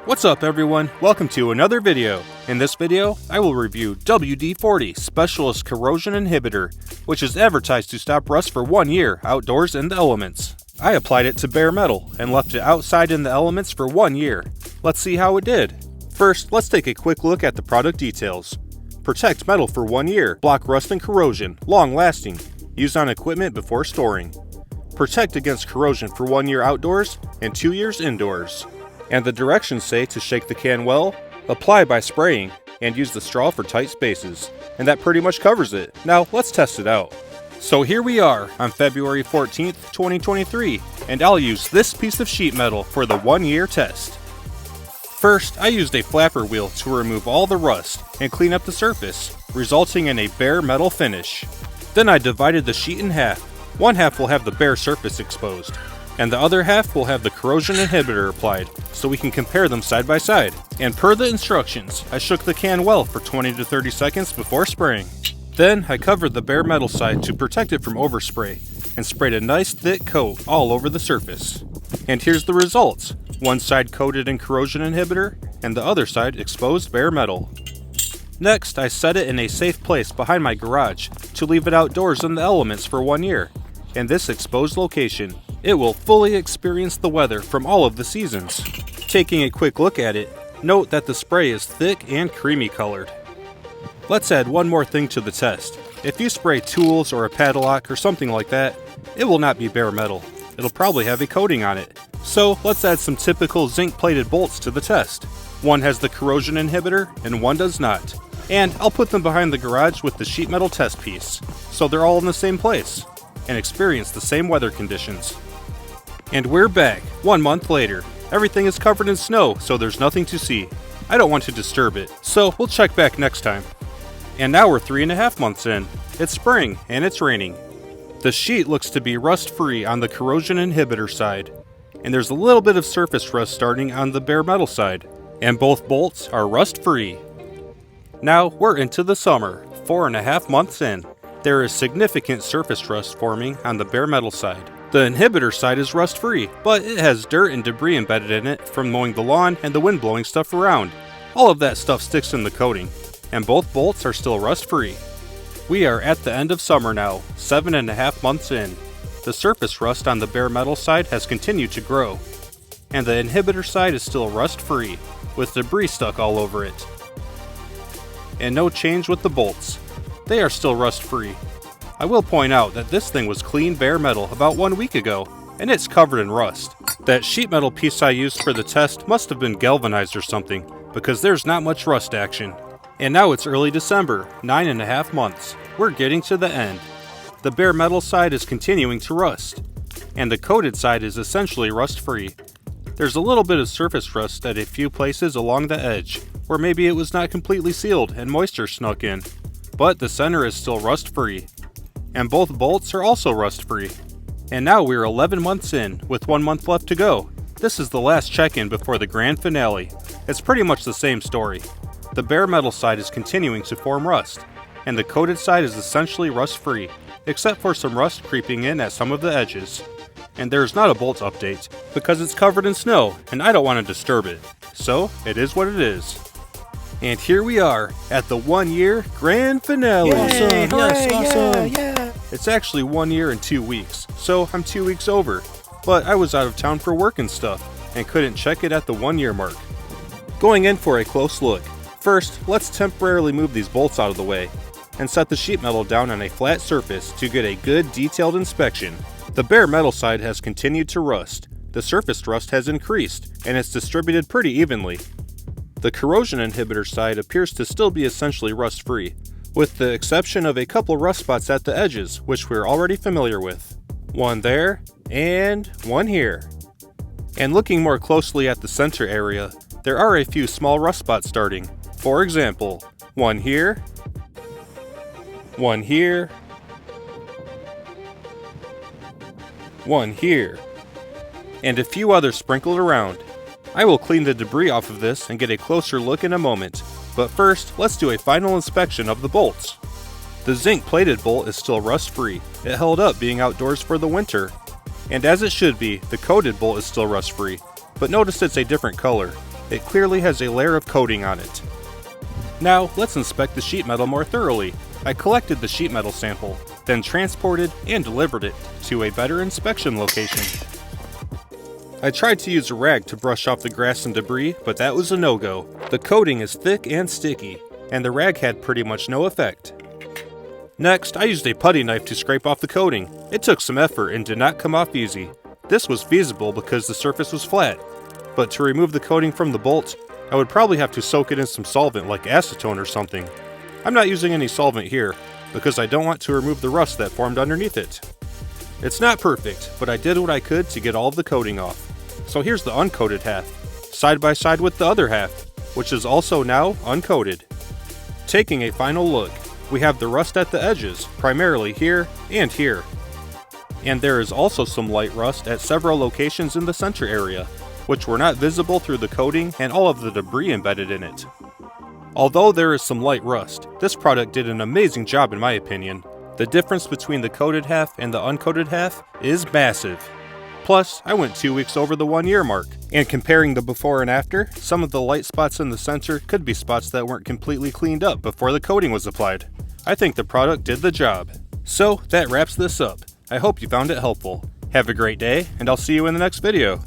What's up everyone, welcome to another video. In this video, I will review WD-40 Specialist Corrosion Inhibitor, which is advertised to stop rust for 1 year outdoors in the elements. I applied it to bare metal and left it outside in the elements for 1 year. Let's see how it did. First, let's take a quick look at the product details. Protect metal for 1 year, block rust and corrosion, long lasting, used on equipment before storing. Protect against corrosion for 1 year outdoors and 2 years indoors. And the directions say to shake the can well, apply by spraying, and use the straw for tight spaces. And that pretty much covers it. Now let's test it out. So here we are on February 14th, 2023, and I'll use this piece of sheet metal for the 1 year test. First, I used a flapper wheel to remove all the rust and clean up the surface, resulting in a bare metal finish. Then I divided the sheet in half. One half will have the bare surface exposed, and the other half will have the corrosion inhibitor applied, so we can compare them side by side. And per the instructions, I shook the can well for 20 to 30 seconds before spraying. Then I covered the bare metal side to protect it from overspray, and sprayed a nice thick coat all over the surface. And here's the results. One side coated in corrosion inhibitor, and the other side exposed bare metal. Next, I set it in a safe place behind my garage to leave it outdoors in the elements for 1 year. In this exposed location, it will fully experience the weather from all of the seasons. Taking a quick look at it, note that the spray is thick and creamy colored. Let's add one more thing to the test. If you spray tools or a padlock or something like that, it will not be bare metal. It'll probably have a coating on it. So let's add some typical zinc-plated bolts to the test. One has the corrosion inhibitor and one does not. And I'll put them behind the garage with the sheet metal test piece, so they're all in the same place and experience the same weather conditions. And we're back, 1 month later. Everything is covered in snow, so there's nothing to see. I don't want to disturb it, so we'll check back next time. And now we're 3.5 months in. It's spring, and it's raining. The sheet looks to be rust-free on the corrosion inhibitor side, and there's a little bit of surface rust starting on the bare metal side, and both bolts are rust-free. Now we're into the summer, 4.5 months in. There is significant surface rust forming on the bare metal side. The inhibitor side is rust-free, but it has dirt and debris embedded in it from mowing the lawn and the wind blowing stuff around. All of that stuff sticks in the coating, and both bolts are still rust-free. We are at the end of summer now, 7.5 months in. The surface rust on the bare metal side has continued to grow, and the inhibitor side is still rust-free, with debris stuck all over it. And no change with the bolts. They are still rust-free. I will point out that this thing was clean bare metal about 1 week ago, and it's covered in rust. That sheet metal piece I used for the test must have been galvanized or something, because there's not much rust action. And now it's early December, 9.5 months. We're getting to the end. The bare metal side is continuing to rust, and the coated side is essentially rust-free. There's a little bit of surface rust at a few places along the edge, where maybe it was not completely sealed and moisture snuck in, but the center is still rust-free. And both bolts are also rust-free. And now we're 11 months in, with 1 month left to go. This is the last check-in before the grand finale. It's pretty much the same story. The bare metal side is continuing to form rust, and the coated side is essentially rust-free, except for some rust creeping in at some of the edges. And there is not a bolt update, because it's covered in snow, and I don't want to disturb it. So, it is what it is. And here we are, at the 1 year grand finale. Yay, Awesome, hooray, yes, awesome. yeah. It's actually 1 year and 2 weeks, so I'm 2 weeks over. But I was out of town for work and stuff, and couldn't check it at the 1 year mark. Going in for a close look. First, let's temporarily move these bolts out of the way, and set the sheet metal down on a flat surface to get a good detailed inspection. The bare metal side has continued to rust. The surface rust has increased, and it's distributed pretty evenly. The corrosion inhibitor side appears to still be essentially rust-free, with the exception of a couple rust spots at the edges, which we're already familiar with. One there, and one here. And looking more closely at the center area, there are a few small rust spots starting. For example, one here, one here, one here, and a few others sprinkled around. I will clean the debris off of this and get a closer look in a moment, but first, let's do a final inspection of the bolts. The zinc-plated bolt is still rust-free. It held up being outdoors for the winter. And as it should be, the coated bolt is still rust-free, but notice it's a different color. It clearly has a layer of coating on it. Now, let's inspect the sheet metal more thoroughly. I collected the sheet metal sample, then transported and delivered it to a better inspection location. I tried to use a rag to brush off the grass and debris, but that was a no-go. The coating is thick and sticky, and the rag had pretty much no effect. Next, I used a putty knife to scrape off the coating. It took some effort and did not come off easy. This was feasible because the surface was flat, but to remove the coating from the bolts, I would probably have to soak it in some solvent like acetone or something. I'm not using any solvent here, because I don't want to remove the rust that formed underneath it. It's not perfect, but I did what I could to get all of the coating off. So here's the uncoated half, side by side with the other half, which is also now uncoated. Taking a final look, we have the rust at the edges, primarily here and here. And there is also some light rust at several locations in the center area, which were not visible through the coating and all of the debris embedded in it. Although there is some light rust, this product did an amazing job in my opinion. The difference between the coated half and the uncoated half is massive. Plus, I went 2 weeks over the 1 year mark, and comparing the before and after, some of the light spots in the center could be spots that weren't completely cleaned up before the coating was applied. I think the product did the job. So, that wraps this up. I hope you found it helpful. Have a great day, and I'll see you in the next video.